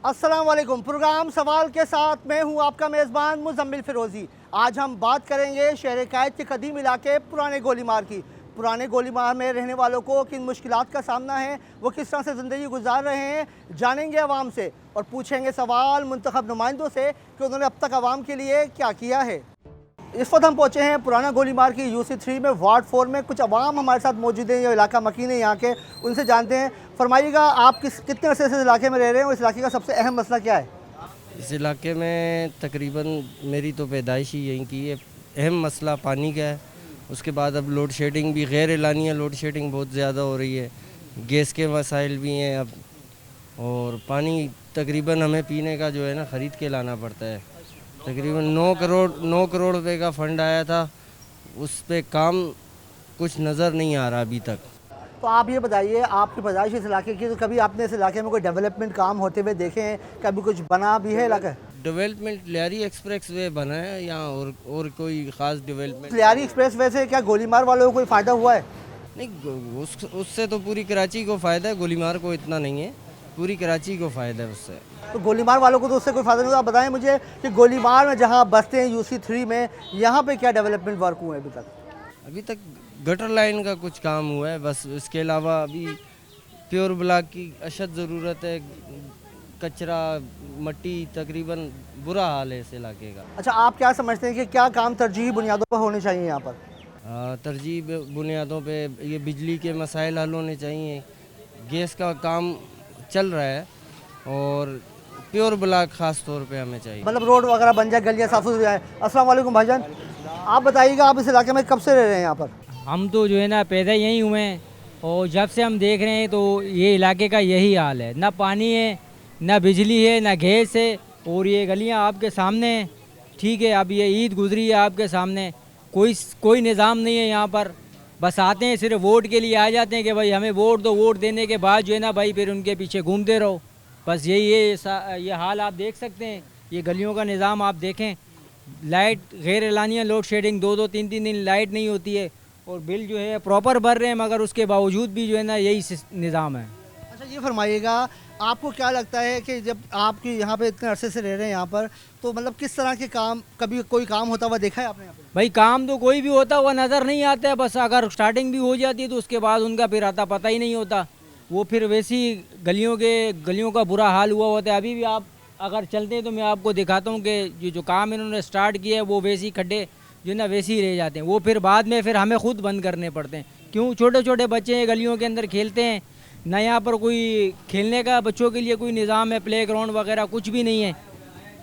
अस्सलाम वालेकुम। प्रोग्राम सवाल के साथ मैं हूं आपका मेज़बान मुज़म्मिल फ़िरोज़ी। आज हम बात करेंगे शहर कैद के कदीम इलाके पुराने गोलीमार की। पुराने गोलीमार में रहने वालों को किन मुश्किलात का सामना है, वो किस तरह से ज़िंदगी गुजार रहे हैं, जानेंगे आवाम से और पूछेंगे सवाल मुंतखब नुमाइंदों से कि उन्होंने अब तक आवाम के लिए क्या किया है। इस वक्त हम पहुँचे हैं पुराना गोलीमार की UC3 में वार्ड 4 में। कुछ अवाम हमारे साथ मौजूद हैं, ये इलाका मकीन है यहाँ के, उनसे जानते हैं। फरमाइएगा, आप कितने अरसे से इस इलाके में रह रहे हैं और इस इलाके का सबसे अहम मसला क्या है? इस इलाके में तकरीबन मेरी तो पैदाइश ही यहीं की है। अहम मसला पानी का है। उसके बाद अब लोड शेडिंग भी गैर एलानिया लोड शेडिंग बहुत ज़्यादा हो रही है। गैस के मसाइल भी हैं अब, और पानी तकरीबन हमें पीने का जो है ना ख़रीद के लाना पड़ता है। तकरीबन 9 करोड़ रुपए का फ़ंड आया था, उस पे काम कुछ नज़र नहीं आ रहा अभी तक। तो आप ये बताइए, आपकी पैदाइश इस इलाके की, तो कभी आपने इस इलाके में कोई डेवलपमेंट काम होते हुए देखे हैं? कभी कुछ बना भी है इलाका? डेवलपमेंट लियारी एक्सप्रेस वे बना है यहाँ, और कोई ख़ास डेवलपमेंट लियारी एक्सप्रेस वे से क्या गोलीमार वालों को कोई फ़ायदा हुआ है? नहीं। उससे तो पूरी कराची को फ़ायदा है, गोलीमार को इतना नहीं है। पूरी कराची को फ़ायदा है उससे। तो गोलीमार वालों को तो उससे कोई फ़ायदा नहीं हुआ। आप बताएं मुझे कि गोलीमार में जहाँ आप बसते हैं UC3 में, यहाँ पे क्या डेवलपमेंट वर्क हुए अभी तक? अभी तक गटर लाइन का कुछ काम हुआ है बस। इसके अलावा अभी प्योर ब्लॉक की अशद ज़रूरत है। कचरा मट्टी तकरीबन बुरा हाल है इस इलाके का। अच्छा, आप क्या समझते हैं कि क्या काम तरजीही बुनियादों पर होने चाहिए यहाँ पर? तरजीह बुनियादों पे ये बिजली के मसाइल हल होने चाहिए। गैस का काम चल रहा है, और प्योर ब्लॉक ख़ास तौर पे हमें चाहिए। मतलब रोड वगैरह बन जाए, गलियाँ साफ सुथरी जाए। अस्सलाम वालेकुम भाईजान, आप बताइएगा, आप इस इलाके में कब से रह रहे हैं यहाँ पर? हम तो जो है ना पैदा यहीं हुए हैं, और जब से हम देख रहे हैं तो ये इलाके का यही हाल है। ना पानी है, ना बिजली है, ना गैस है, और ये गलियां आपके सामने हैं। ठीक है, अब ये ईद गुजरी है आपके सामने, कोई निज़ाम नहीं है यहाँ पर। बस आते हैं, सिर्फ वोट के लिए आ जाते हैं कि भाई हमें वोट दो। वोट देने के बाद जो है ना भाई फिर उनके पीछे घूमते रहो। बस यही है। ये हाल आप देख सकते हैं। ये गलियों का निज़ाम आप देखें। लाइट गैर एलानिया लोड शेडिंग, 2-2 3-3 दिन लाइट नहीं होती है, और बिल जो है प्रॉपर भर रहे हैं, मगर उसके बावजूद भी जो है ना यही निज़ाम है। अच्छा, ये फरमाइएगा, आपको क्या लगता है कि जब आपकी यहाँ पे इतने अरसे से रह रहे हैं यहाँ पर, तो मतलब किस तरह के काम, कभी कोई काम होता हुआ देखा है आपने यहाँ पे? भाई काम तो कोई भी होता हुआ नज़र नहीं आता है। बस अगर स्टार्टिंग भी हो जाती है तो उसके बाद उनका फिर आता पता ही नहीं होता। वो फिर वैसी गलियों का बुरा हाल हुआ होता है। अभी भी आप अगर चलते हैं तो मैं आपको दिखाता हूँ कि जो काम इन्होंने स्टार्ट किया है वो वैसी खड्डे जो ना वैसे ही रह जाते हैं। वो फिर बाद में फिर हमें खुद बंद करने पड़ते हैं। क्यों? छोटे छोटे बच्चे गलियों के अंदर खेलते हैं ना, यहाँ पर कोई खेलने का बच्चों के लिए कोई निज़ाम है, प्ले ग्राउंड वगैरह कुछ भी नहीं है।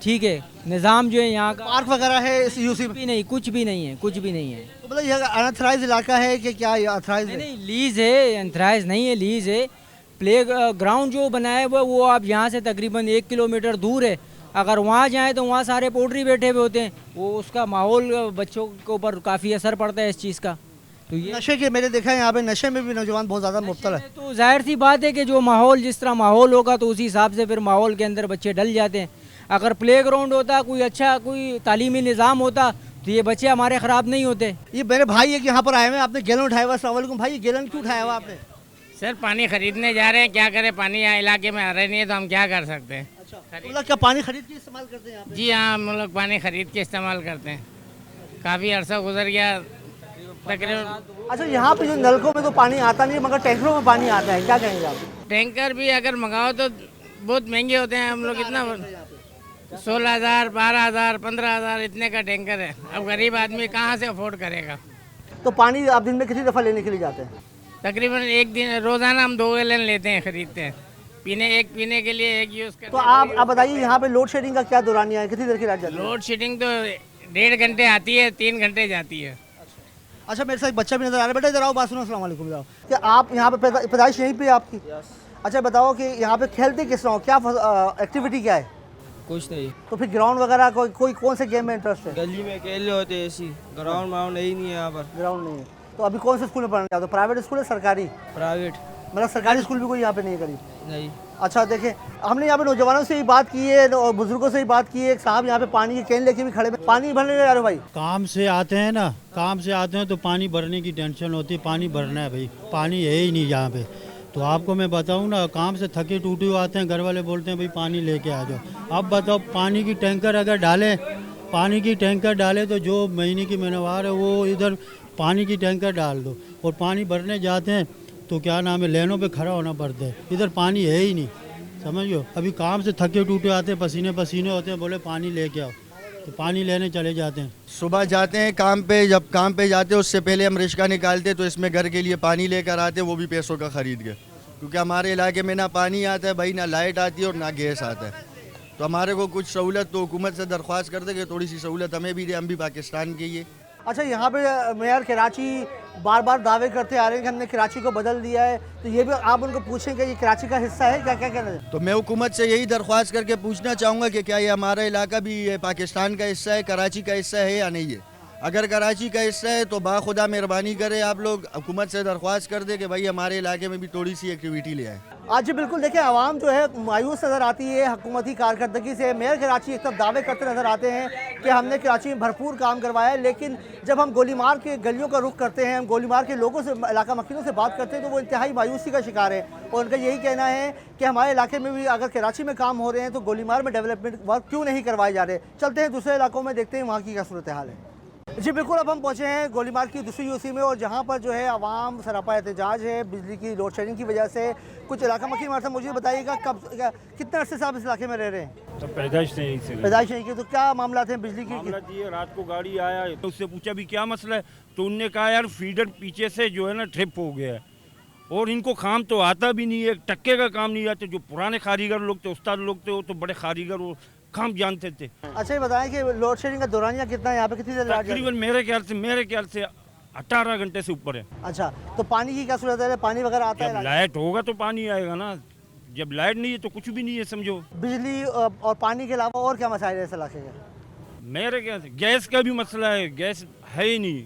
ठीक है, निज़ाम जो है यहाँ का, पार्क वगैरह है इस UC में? भी नहीं, कुछ भी नहीं है, कुछ भी नहीं है। तो मतलब यह अनऑथराइज इलाका है कि क्या ये ऑथराइज नहीं है? नहीं, लीज है, एंथराइज नहीं है, लीज है। प्ले ग्राउंड जो बनाया हुआ है वो आप यहाँ से तकरीबन 1 किलोमीटर दूर है। अगर वहाँ जाएँ तो वहाँ सारे पोल्ट्री बैठे हुए होते हैं। वो उसका माहौल बच्चों के ऊपर काफ़ी असर पड़ता है इस चीज़ का। तो ये नशे के, मैंने देखा है यहाँ पे नशे में भी नौजवान बहुत ज़्यादा मुब्तला है। तो जाहिर सी बात है कि जो माहौल, जिस तरह माहौल होगा तो उसी हिसाब से फिर माहौल के अंदर बच्चे डल जाते हैं। अगर प्ले ग्राउंड होता, कोई अच्छा कोई तालीमी निज़ाम होता, तो ये बच्चे हमारे ख़राब नहीं होते। ये मेरे भाई है कि यहाँ पर आए हुए, आपने गैलन उठाया हुआ। अस्सलाम वालेकुम भाई, ये गैलन क्यों उठाया हुआ आपने? सर पानी खरीदने जा रहे हैं, क्या करें, पानी यहाँ इलाके में आ रहा नहीं है तो हम क्या कर सकते हैं। अच्छा, मतलब क्या पानी खरीद के इस्तेमाल करते हैं यहाँ पे? जी हाँ, हम लोग पानी खरीद के इस्तेमाल करते हैं। काफ़ी अर्सा गुजर गया तकरीबन। अच्छा, यहाँ पे जो नलकों में तो पानी आता नहीं है, मगर टैंकरों में पानी आता है, क्या कहेंगे आप? टैंकर भी अगर मंगाओ तो बहुत महंगे होते हैं। हम लोग इतना 16,000, 12,000, 15,000 इतने का टैंकर है। अब गरीब आदमी कहाँ से अफोर्ड करेगा। तो पानी आप दिन में कितनी दफ़ा लेने के लिए जाते हैं? तकरीबन एक दिन रोज़ाना हम 2 गैलन लेते हैं, खरीदते हैं। एक पीने के लिए, एक यूज़ करते तो आप बताइए, यहाँ पे लोड शेडिंग का क्या दौरानिया है, कितनी देर की लाइट जाती है? लोड शेडिंग तो 1.5 घंटे आती है, 3 घंटे जाती है। अच्छा, मेरे साथ एक बच्चा भी नजर आ रहा है। बेटा इधर आओ, बात सुनो। अस्सलाम वालेकुम। जाओ, क्या आप यहाँ पे पैदाइश यहीं पे है आपकी? अच्छा, बताओ कि यहाँ पे खेलते किस तरह हो, क्या एक्टिविटी क्या है? कुछ नहीं, तो फिर ग्राउंड वगैरह कोई कौन से गेम में इंटरेस्ट है? गली में खेल रहे होते ऐसी, ग्राउंड व्राउंड ही नहीं है यहाँ पर। ग्राउंड नहीं है। तो अभी कौन से स्कूल में पढ़ना चाहते हो? प्राइवेट स्कूल है, सरकारी? प्राइवेट मतलब सरकारी स्कूल भी कोई यहाँ पे नहीं है करीब? नहीं। अच्छा, देखें, हमने यहाँ पे नौजवानों से भी बात की है और बुजुर्गों से भी बात की है। एक साहब यहाँ पे पानी की कैन लेके भी खड़े हैं। पानी भरने जा रहे हो भाई? काम से आते हैं ना, काम से आते हैं तो पानी भरने की टेंशन होती है। पानी भरना है भाई, पानी है ही नहीं यहाँ पे। तो आपको मैं बताऊं ना, काम से थके टूटे हुए आते हैं, घर वाले बोलते हैं भाई पानी लेके आ जाओ। अब बताओ, पानी की टैंकर अगर डालें, पानी की टैंकर डालें तो जो महीने की महीनेवार है वो इधर पानी की टैंकर डाल दो, और पानी भरने जाते हैं तो क्या नाम है, लाइनों पे खड़ा होना पड़ता है। इधर पानी है ही नहीं, समझो। अभी काम से थके टूटे आते हैं, पसीने पसीने होते हैं, बोले पानी लेके आओ, तो पानी लेने चले जाते हैं। सुबह जाते हैं काम पे, जब काम पे जाते हैं उससे पहले हम रिश्का निकालते, तो इसमें घर के लिए पानी लेकर आते, वो भी पैसों का ख़रीद के, क्योंकि हमारे इलाके में ना पानी आता है भाई, ना लाइट आती है और ना गैस आता है। तो हमारे को कुछ सहूलत तो हुकूमत से दरख्वास्त करते कि थोड़ी सी सहूलत हमें भी दे, हम भी पाकिस्तान के ही। अच्छा, यहाँ पे मेयर कराची बार बार दावे करते आ रहे हैं कि हमने कराची को बदल दिया है, तो ये भी आप उनको पूछें कि ये कराची का हिस्सा है, क्या क्या कहना है? तो मैं हुकूमत से यही दरख्वास्त करके पूछना चाहूँगा कि क्या ये हमारा इलाका भी पाकिस्तान का हिस्सा है, कराची का हिस्सा है या नहीं है। अगर कराची का हिस्सा है तो बाखुदा मेहरबानी करें आप लोग, हुकूमत से दरख्वास्त कर दे कि भाई हमारे इलाके में भी थोड़ी सी एक्टिविटी ले आए। आज बिल्कुल देखिए, आवाम जो है मायूस नज़र आती है हुकूमती कारकर्दगी से। मेयर कराची एक तरफ दावे करते नज़र आते हैं कि हमने कराची में भरपूर काम करवाया है, लेकिन जब हम गोलीमार के गलियों का रुख करते हैं, हम गोलीमार के लोगों से, इलाका मकीनों से बात करते हैं, तो वो इंतहाई मायूसी का शिकार है। और उनका यही कहना है कि हमारे इलाके में भी अगर कराची में काम हो रहे हैं तो गोलीमार में डेवलपमेंट वर्क क्यों नहीं करवाए जा रहे। चलते हैं दूसरे इलाकों में, देखते हैं वहाँ की क्या सूरत हाल है। जी बिल्कुल, अब हम पहुँचे हैं गोलीमार की दूसरी यूसी में, और जहाँ पर जो है आवाम सरापा एहतजाज है बिजली की लोड शेडिंग की वजह से। कुछ इलाका मकीन हमारे साथ, मुझे बताइएगा कब कितने अरसे से आप इस इलाके में रह रहे हैं? तो पैदाइश नहीं से पैदाइश नहीं की, तो क्या मामला थे बिजली की? मामला जी, रात को गाड़ी आया तो उससे पूछा भी क्या मसला है, तो उनने कहा यार फीडर पीछे से जो है ना ट्रिप हो गया है, और इनको काम तो आता भी नहीं है, टक्के का काम नहीं आता। जो पुराने कारीगर लोग थे, उस्ताद लोग थे, वो तो बड़े कारीगर वो काम जानते थे। अच्छा, ये बताएं कि लोड शेडिंग का दौरानिया कितना है यहाँ पे, कितनी देर? तकरीबन मेरे ख्याल से 18 घंटे से ऊपर है। अच्छा, तो पानी की क्या सूरत है? पानी वगैरह आता जब है? लाइट होगा तो पानी आएगा ना, जब लाइट नहीं है तो कुछ भी नहीं है, समझो। बिजली और पानी के अलावा और क्या मसाइल है इस इलाके के? मेरे ख्याल से गैस का भी मसला है, गैस है ही नहीं।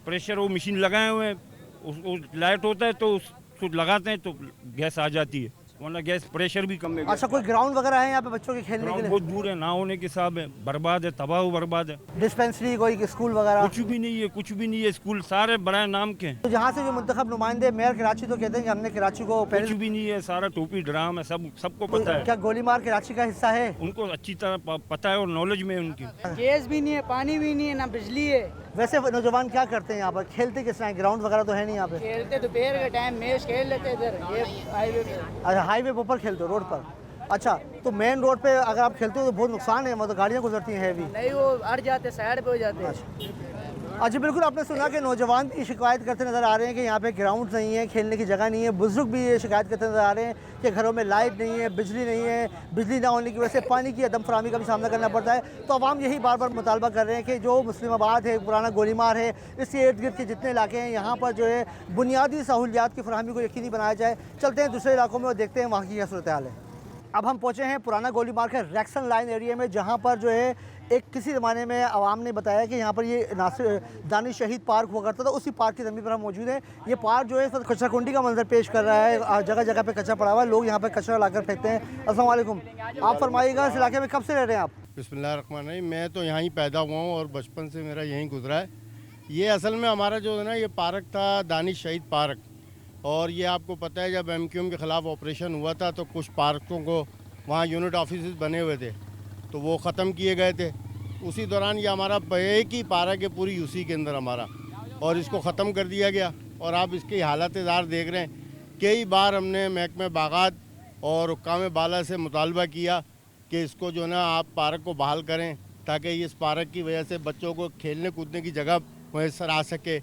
प्रेशर वो मशीन लगाए हुए हैं, लाइट होता है तो उसको लगाते हैं तो गैस आ जाती है, वरना गैस प्रेशर भी कम है। अच्छा, कोई ग्राउंड वगैरह है यहाँ पे बच्चों के खेलने के लिए? बहुत दूर है, ना होने के हिसाब है, बर्बाद है, तबाह बर्बाद है। डिस्पेंसरी, कोई स्कूल वगैरह? कुछ भी नहीं है, कुछ भी नहीं है, स्कूल सारे बड़े नाम के हैं। तो जहाँ से जो मुंतखब नुमाइंदे मेयर कराची तो कहते हैं कि हमने कराची को कुछ भी नहीं है, सारा टोपी ड्राम है, सबको पता है। क्या गोलीमार कराची का हिस्सा है? उनको अच्छी तरह पता है और नॉलेज में उनकी। गैस भी नहीं है, पानी भी नहीं है, ना बिजली है। वैसे नौजवान क्या करते हैं यहाँ पर, खेलते किस तरह? ग्राउंड वगैरह तो है नहीं यहाँ पे? खेलते दोपहर के टाइम मैच खेल लेते इधर, ये हाईवे पे। अच्छा, हाईवे पर खेलते हो, रोड पर? अच्छा, तो मेन रोड पे अगर आप खेलते हो तो बहुत नुकसान है, मतलब गाड़ियाँ गुजरती हैं हैवी? नहीं, वो अड़ जाते, साइड पे हो जाते हैं। अच्छा, बिल्कुल आपने सुना कि नौजवान भी शिकायत करते नज़र आ रहे हैं कि यहाँ पे ग्राउंड नहीं है, खेलने की जगह नहीं है। बुजुर्ग भी ये शिकायत करते नज़र आ रहे हैं कि घरों में लाइट नहीं है, बिजली नहीं है, बिजली ना होने की वजह से पानी की अदम फरामी का भी सामना करना पड़ता है। तो आवाम यही बार बार मुतालबा कर रहे हैं कि जो मुस्लिमाबाद है, पुराना गोलीमार है, इसके इर्द गिर्द के जितने इलाके हैं, यहाँ पर जो है बुनियादी सहूलियात की फरहमी को यकीनी बनाया जाए। चलते हैं दूसरे इलाकों में और देखते हैं वहाँ की क्या सूरत हाल है। अब हम पहुँचे हैं पुराना गोलीमार के रैक्सन लाइन एरिया में, जहाँ पर जो है एक किसी ज़माने में आवाम ने बताया कि यहाँ पर ये नासिर दानिश शहीद पार्क हुआ करता था, उसी पार्क की ज़मीन पर हम मौजूद हैं। ये पार्क जो है कचरा कुंडी का मंजर पेश कर रहा है, जगह जगह पे कचरा पड़ा हुआ है, लोग यहाँ पे कचरा लाकर फेंकते हैं। अस्सलाम वालेकुम, आप फरमाइएगा इस इलाके में कब से रह रहे हैं आप? बिस्मिल्लाहिर्रहमानिर्रहीम। मैं तो यहाँ ही पैदा हुआ हूँ और बचपन से मेरा यहीं गुजरा है। ये असल में हमारा जो है ना, ये पार्क था दानिश शहीद पार्क, और ये आपको पता है जब MQM के ख़िलाफ़ ऑपरेशन हुआ था तो कुछ पार्कों को वहाँ यूनिट ऑफिस बने हुए थे तो वो ख़त्म किए गए थे। उसी दौरान ये हमारा एक ही पार्क है पूरी यूसी के अंदर हमारा, और इसको ख़त्म कर दिया गया। और आप इसकी हालत-ए-ज़ार देख रहे हैं। कई बार हमने महकमे बागात और हुक्काम बाला से मुतालबा किया कि इसको जो है ना आप पार्क को बहाल करें, ताकि इस पार्क की वजह से बच्चों को खेलने कूदने की जगह मैसर आ सके,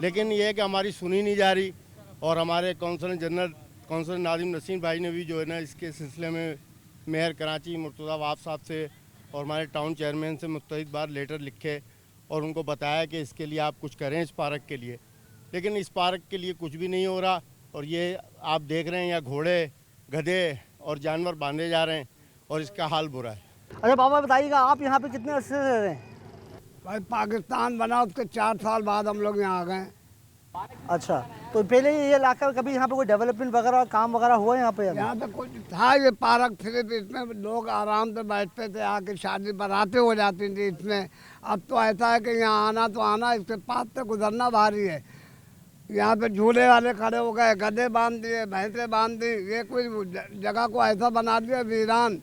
लेकिन ये है कि हमारी सुनी नहीं जा रही। और हमारे councillor general councillor Nadim Naseem भाई ने भी जो है ना इसके सिलसिले में मेयर कराची मुर्तज़ा वाब साहब से और हमारे टाउन चेयरमैन से मुख्तलिफ बार लेटर लिखे और उनको बताया कि इसके लिए आप कुछ करें इस पार्क के लिए, लेकिन इस पार्क के लिए कुछ भी नहीं हो रहा। और ये आप देख रहे हैं यहाँ घोड़े, गधे और जानवर बांधे जा रहे हैं और इसका हाल बुरा है। अच्छा बाबा, बताइएगा आप यहाँ पे कितने अर्से से रह रहे हैं? भाई पाकिस्तान बना उसके 4 साल बाद हम लोग यहाँ आ गए। अच्छा, तो पहले ये इलाका कभी यहाँ पे कोई डेवलपमेंट वगैरह काम वगैरह हुआ यहाँ पे? यहाँ पे कुछ था, ये पार्क सिर्फ इसमें लोग आराम से बैठते थे, आके शादी बारातें हो जाती थी इसमें। अब तो ऐसा है कि यहाँ आना तो आना, इसके पास से गुजरना भारी है। यहाँ पे झूले वाले खड़े हो गए, गधे बांध दिए, भैंसे बांध दी, ये कोई जगह को ऐसा बना दिया वीरान।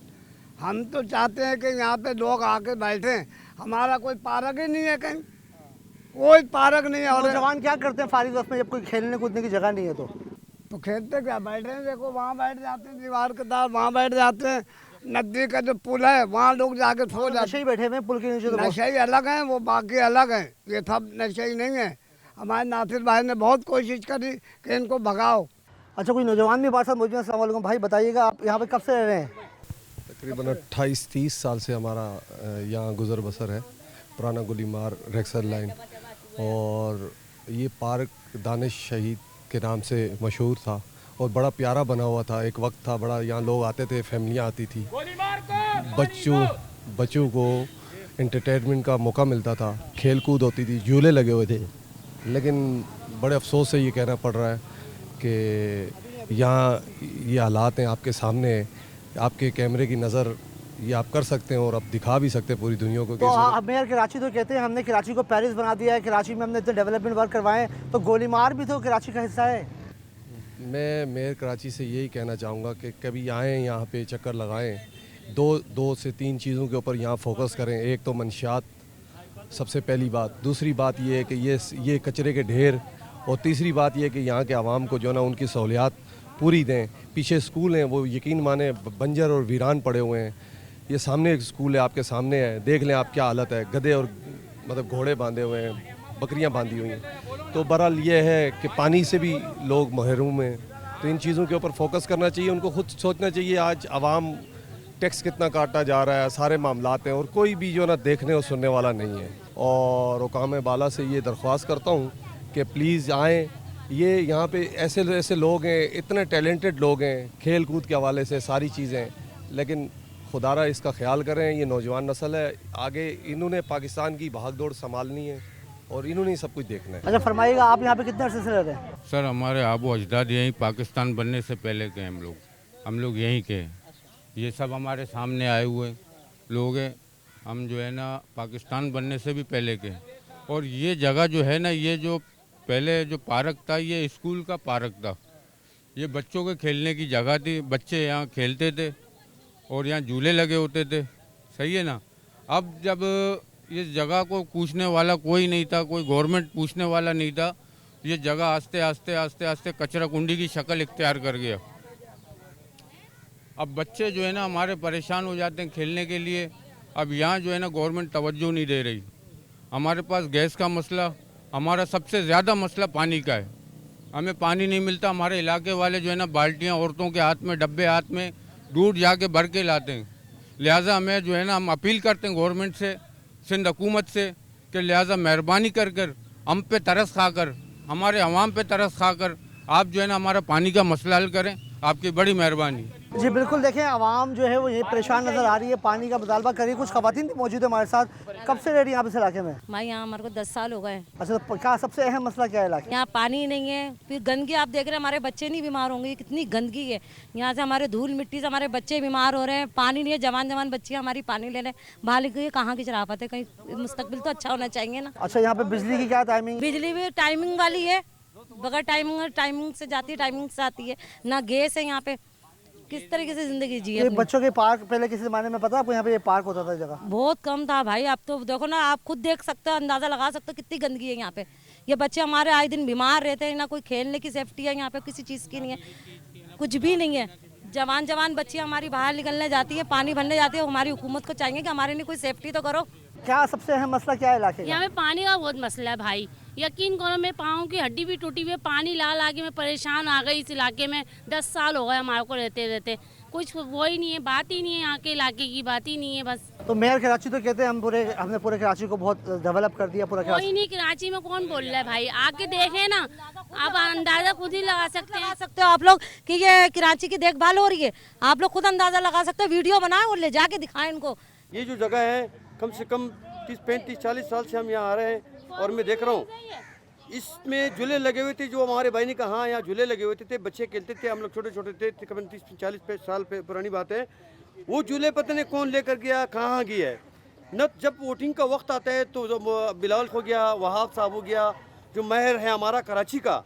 हम तो चाहते हैं कि यहाँ पे लोग आके बैठें, हमारा कोई पार्क ही नहीं है, कहीं कोई पार्क नहीं है। और नौजवान क्या करते हैं फारिग वक्त में जब कोई खेलने कूदने की जगह नहीं है तो खेलते क्या, बैठे हैं, देखो वहाँ बैठ जाते हैं, दीवार के साथ वहाँ बैठ जाते हैं, नदी का जो पुल है वहाँ लोग जाके सो जाते हैं। नशे ही बैठे हुए हैं पुल के नीचे। तो नशे ही अलग हैं, वो बाकी अलग हैं, ये सब नशे ही नहीं है। हमारे नासिर भाई ने बहुत कोशिश करी कि इनको भगाओ। अच्छा, कोई नौजवान भी हमारे साथ मौजूद है। अस्सलाम वालेकुम भाई, बताइएगा आप यहाँ पे कब से रह रहे हैं? तकरीबन 28-30 साल से हमारा यहाँ गुज़र बसर है। पुराना गुलीमार रेक्सर लाइन, और ये पार्क दानिश शहीद के नाम से मशहूर था और बड़ा प्यारा बना हुआ था। एक वक्त था बड़ा, यहाँ लोग आते थे, फैमिलियाँ आती थी, बच्चों को एंटरटेनमेंट का मौका मिलता था, खेल कूद होती थी, झूले लगे हुए थे। लेकिन बड़े अफसोस से ये कहना पड़ रहा है कि यहाँ ये हालात हैं, आपके सामने, आपके कैमरे की नज़र ये आप कर सकते हैं और आप दिखा भी सकते हैं पूरी दुनिया को। तो मेयर कराची तो कहते हैं हमने कराची को पेरिस बना दिया है, कराची में हमने इतने डेवलपमेंट वर्क करवाए, तो गोलीमार भी तो कराची का हिस्सा है। मैं मेयर कराची से यही कहना चाहूँगा कि कभी आएँ यहाँ पे, चक्कर लगाएं, दो से तीन चीज़ों के ऊपर यहाँ फोकस करें। एक तो मंशियात सबसे पहली बात, दूसरी बात ये है कि ये कचरे के ढेर, और तीसरी बात ये है कि यहाँ के आवाम को जो ना उनकी सहूलियात पूरी दें। पीछे स्कूल हैं, वो यकीन माने बंजर और वीरान पड़े हुए हैं। ये सामने एक स्कूल है, आपके सामने है, देख लें आप क्या हालत है, गधे और मतलब घोड़े बांधे हुए हैं, बकरियां बांधी हुई हैं। तो बहरहाल ये है कि पानी से भी लोग महरूम हैं, तो इन चीज़ों के ऊपर फोकस करना चाहिए, उनको खुद सोचना चाहिए। आज आवाम टैक्स कितना काटा जा रहा है, सारे मामलात हैं, और कोई भी जो ना देखने और सुनने वाला नहीं है। और हुकाम बाला से ये दरख्वास्त करता हूँ कि प्लीज़ आएँ। ये यहाँ पे ऐसे लोग हैं, इतने टैलेंटेड लोग हैं खेल कूद के हवाले से, सारी चीज़ें, लेकिन खुदारा इसका ख्याल करें। ये नौजवान नस्ल है, आगे इन्होंने पाकिस्तान की भाग दौड़ संभालनी है और इन्होंने सब कुछ देखना है। अच्छा फरमाइएगा, आप यहाँ पे कितने अरसे से रह रहे हैं? सर हमारे आबो अजदाद यहीं पाकिस्तान बनने से पहले के हम लोग यहीं के हैं। ये सब हमारे सामने आए हुए लोग हैं, हम जो है ना पाकिस्तान बनने से भी पहले के। और ये जगह जो है ना, ये जो पहले जो पार्क था, ये स्कूल का पार्क था, ये बच्चों के खेलने की जगह थी, बच्चे यहाँ खेलते थे और यहाँ झूले लगे होते थे, सही है ना। अब जब इस जगह को पूछने वाला कोई नहीं था, कोई गवर्नमेंट पूछने वाला नहीं था, ये जगह आस्ते आस्ते आस्ते आस्ते कचरा कुंडी की शक्ल इख्तियार कर गया। अब बच्चे जो है ना हमारे परेशान हो जाते हैं खेलने के लिए। अब यहाँ जो है ना गवर्नमेंट तवज्जो नहीं दे रही। हमारे पास गैस का मसला, हमारा सबसे ज़्यादा मसला पानी का है, हमें पानी नहीं मिलता। हमारे इलाके वाले जो है ना बाल्टियाँ औरतों के हाथ में, डब्बे हाथ में दूर जाके भर के लाते हैं। लिहाजा हमें जो है ना, हम अपील करते हैं गवर्नमेंट से, सिंध हुकूमत से, कि लिहाजा मेहरबानी कर कर हम पे तरस खाकर, हमारे अवाम पे तरस खाकर आप जो है ना हमारा पानी का मसला हल करें, आपकी बड़ी मेहरबानी। जी बिल्कुल, देखें आवाम जो है वो ये परेशान नज़र आ रही है, पानी का मुतालबा कर रही है। कुछ खवातीन भी मौजूद है हमारे साथ। कब से रह रही है यहाँ पे इस इलाके में? मैं यहाँ हमारे को 10 साल हो गए। अच्छा, तो क्या सबसे अहम मसला क्या है इलाके? यहाँ पानी नहीं है, फिर गंदगी आप देख रहे हैं, हमारे बच्चे नहीं बीमार होंगे, कितनी गंदगी है यहाँ से, हमारे धूल मिट्टी से हमारे बच्चे बीमार हो रहे हैं। पानी नहीं है, जवान बच्ची हमारी पानी ले लें, बालिग कहाँ की शराफत है, कहीं मुस्तकबिल तो अच्छा होना चाहिए ना। अच्छा, यहाँ पे बिजली की क्या टाइमिंग? बिजली भी टाइमिंग वाली है, बगैर टाइमिंग से जाती है, टाइमिंग से आती है ना। गैस है यहाँ पे, किस तरीके से जिंदगी जी है। बच्चों के पार्क पहले किसी ज़माने में पता आपको यहाँ पे ये पार्क होता था जगह? बहुत कम था भाई, अब तो देखो ना, आप खुद देख सकते हो, अंदाज़ा लगा सकते हो कितनी गंदगी है यहाँ पे। ये बच्चे हमारे आए दिन बीमार रहते हैं, ना कोई खेलने की सेफ्टी है यहाँ पे, किसी चीज़ की नहीं है, कुछ भी नहीं है। जवान बच्ची हमारी बाहर निकलने जाती है, पानी भरने जाती है, हमारी हुकूमत को चाहिए कि हमारे लिए कोई सेफ्टी तो करो। क्या सबसे अहम मसला क्या है इलाके का? यहाँ पे पानी का बहुत मसला है भाई, यकीन करो मैं पाँव की हड्डी भी टूटी हुई है, पानी ला के मैं परेशान आ गई इस इलाके में। 10 साल हो गए हमारे को रहते कुछ वो ही नहीं है, बात ही नहीं है, यहाँ के इलाके की बात ही नहीं है बस। तो मेयर कराची तो कहते हैं हमने पूरे कराची को बहुत डेवलप कर दिया। पूरा कोई नहीं, कराची में कौन बोल रहा है भाई, आके देखे ना, आप अंदाजा खुद ही लगा सकते हो आप लोग कि ये कराची की देखभाल हो रही है, आप लोग खुद अंदाजा लगा सकते हो, वीडियो बनाए और ले जाके दिखाएं इनको। ये जो जगह है कम से कम 30-35-40 साल से हम यहाँ आ रहे हैं और मैं देख रहा हूँ इसमें झूले लगे हुए थे, जो हमारे भाई ने कहा यहाँ झूले लगे हुए थे, बच्चे खेलते थे, हम लोग छोटे छोटे थे, तकरीबन 30-40 साल पुरानी बात है। वो झूले पता नहीं कौन लेकर गया, कहाँ गया है न। जब वोटिंग का वक्त आता है तो बिलावल हो गया, वहाब साहब हो गया, जो मेयर है हमारा कराची का,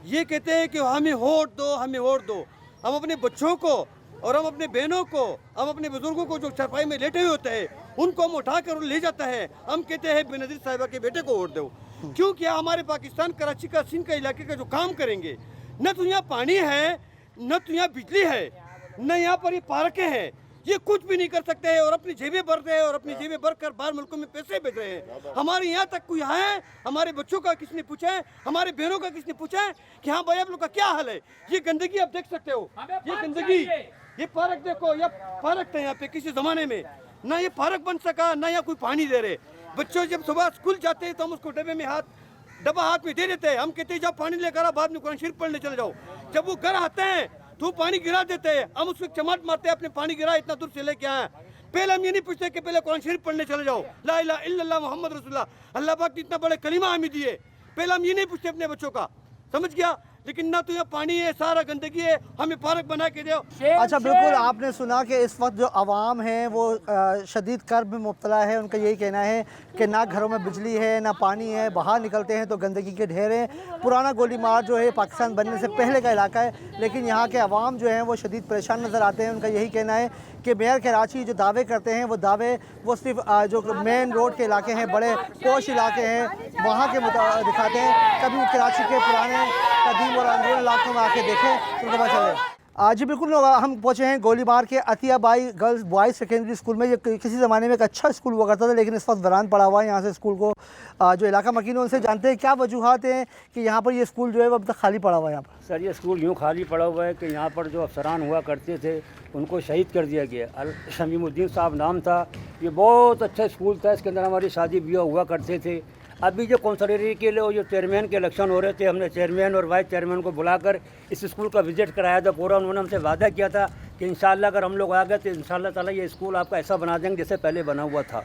ये कहते हैं कि हमें वोट दो, हमें वोट दो। हम अपने बच्चों को और हम अपने बहनों को, हम अपने बुजुर्गों को जो चारपाई में लेटे हुए होते हैं उनको हम उठा कर ले जाता है। हम कहते हैं बेनज़ीर साहिबा के बेटे को वोट दो। क्यों? क्या हमारे पाकिस्तान कराची का, सिंध का इलाके का जो काम करेंगे, न तो यहाँ पानी है, न तो यहाँ बिजली है, न यहाँ पर ये पार्कें हैं, ये कुछ भी नहीं कर सकते हैं और अपनी जेबें भर रहे हैं और अपनी जेबें भर कर बाहर मुल्कों में पैसे भेज रहे हैं। हमारे यहाँ तक कोई है? हमारे बच्चों का किसने पूछा है? हमारे बहनों का किसने पूछा है कि हाँ भाई आप लोग का क्या हाल है? ये गंदगी आप देख सकते हो, ये गंदगी, ये पार्क देखो, ये पार्क था यहाँ पे किसी जमाने में, ना ये पार्क बन सका, ना यहाँ कोई पानी दे रहे। बच्चों जब सुबह स्कूल जाते हैं तो हम उसको डब्बे में डब्बा हाथ में दे देते हैं। हम कहते हैं जब पानी लेकर बाद में कुरान शरीफ पढ़ने चले जाओ। जब वो घर आते हैं तो पानी गिरा देते हैं, हम उसको चमाट मारते हैं, अपने पानी गिरा इतना दूर से लेके आए। पहले हम ये नहीं पूछते कि पहले कुरान शरीफ पढ़ने चले जाओ, ला इलाहा इल्लल्लाह मुहम्मद रसूलुल्लाह, अल्लाह पाक ने इतना बड़े कलीमा हमें दिए। पहले हम ये नहीं पूछते अपने बच्चों का, समझ गया? लेकिन ना तो यहाँ पानी है, सारा गंदगी है, हमें पार्क बना के दो। अच्छा, बिल्कुल आपने सुना कि इस वक्त जो आवाम है वो शदीद कर्ब में मुब्तला है। उनका यही कहना है कि ना घरों में बिजली है, ना पानी है, बाहर निकलते हैं तो गंदगी के ढेर हैं। पुराना गोलीमार जो है पाकिस्तान बनने से पहले का इलाका है, लेकिन यहाँ के आवाम जो हैं वो शदीद परेशान नज़र आते हैं। उनका यही कहना है कि मेयर कराची जो दावे करते हैं वो दावे वो सिर्फ जो मेन रोड के इलाके हैं, बड़े पोश इलाके हैं, वहाँ के दिखाते हैं। कभी कराची के पुराने कदीम और अंदरूनी इलाकों में आके देखें तो पता चले। आज बिल्कुल हम पहुँचे हैं गोलीमार के Atiya Bai girls boys secondary school में। ये किसी ज़माने में एक अच्छा स्कूल हुआ करता था, लेकिन इस वक्त वीरान पड़ा हुआ है। यहाँ से स्कूल को जो इलाका मकीन है उनसे जानते हैं क्या वजूहत हैं कि यहाँ पर ये स्कूल जो है वो अब तक खाली पड़ा हुआ है। यहाँ पर सर ये स्कूल यूँ खाली पड़ा हुआ है कि यहाँ पर जो अफसरान हुआ करते थे उनको शहीद कर दिया गया। शमीमुद्दीन साहब नाम था, ये बहुत अच्छा स्कूल था, इसके अंदर हमारी शादी ब्याह हुआ करते थे। अभी जो कौंसलरी के लिए जो चेयरमैन के इलेक्शन हो रहे थे, हमने चेयरमैन और वाइस चेयरमैन को बुलाकर इस स्कूल का विजिट कराया था पूरा। उन्होंने हमसे वादा किया था कि इंशाल्लाह अगर हम लोग आ गए तो इंशाल्लाह ताला ये स्कूल आपका ऐसा बना देंगे जैसे पहले बना हुआ था।